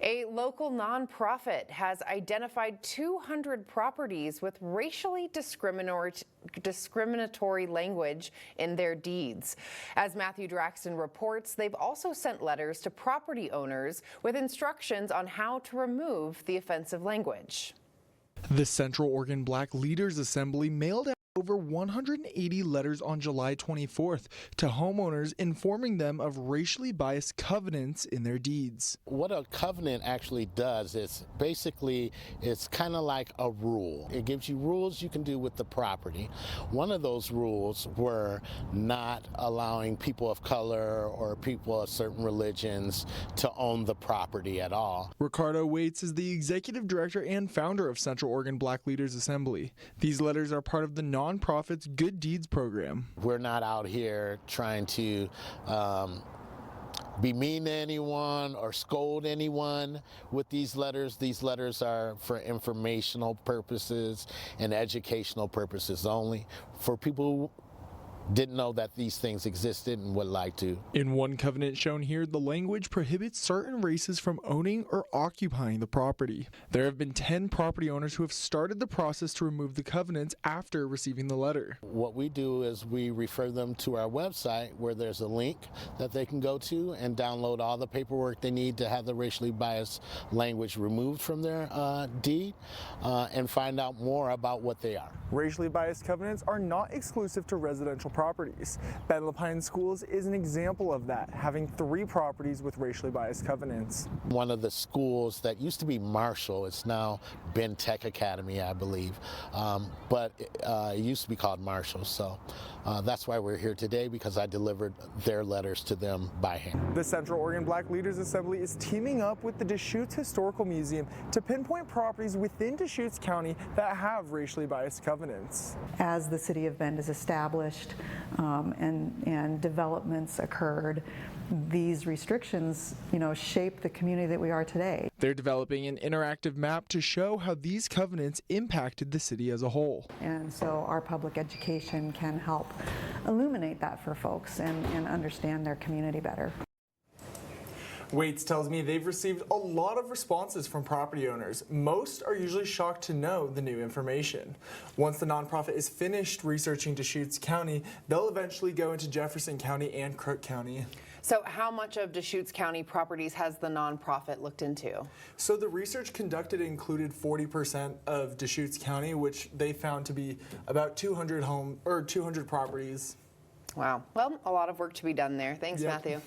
A local nonprofit has identified 200 properties with racially discriminatory language in their deeds. As Matthew Draxton reports, they've also sent letters to property owners with instructions on how to remove the offensive language. The Central Oregon Black Leaders Assembly mailed out over 180 letters on July 24th to homeowners informing them of racially biased covenants in their deeds. What a covenant actually does is basically it's kind of like a rule. It gives you rules you can do with the property. One of those rules were not allowing people of color or people of certain religions to own the property at all. Ricardo Waits is the executive director and founder of Central Oregon Black Leaders Assembly. These letters are part of the nonprofit's Good Deeds program. We're not out here trying to be mean to anyone or scold anyone with these letters. These letters are for informational purposes and educational purposes only for people who didn't know that these things existed and would like to. In one covenant shown here, the language prohibits certain races from owning or occupying the property. There have been 10 property owners who have started the process to remove the covenants after receiving the letter. What we do is we refer them to our website where there's a link that they can go to and download all the paperwork they need to have the racially biased language removed from their deed and find out more about what they are. Racially biased covenants are not exclusive to residential properties. Ben Lapine Schools is an example of that, having 3 properties with racially biased covenants. One of the schools that used to be Marshall, it's now Ben Tech Academy, I believe, but it used to be called Marshall. So that's why we're here today, because I delivered their letters to them by hand. The Central Oregon Black Leaders Assembly is teaming up with the Deschutes Historical Museum to pinpoint properties within Deschutes County that have racially biased covenants. As the city of Bend is established and developments occurred, these restrictions, shape the community that we are today. They're developing an interactive map to show how these covenants impacted the city as a whole. And so our public education can help illuminate that for folks and understand their community better. Waits tells me they've received a lot of responses from property owners. Most are usually shocked to know the new information. Once the nonprofit is finished researching Deschutes County, they'll eventually go into Jefferson County and Crook County. So how much of Deschutes County properties has the nonprofit looked into? So the research conducted included 40% of Deschutes County, which they found to be about 200 properties. Wow. Well, a lot of work to be done there. Thanks, Matthew.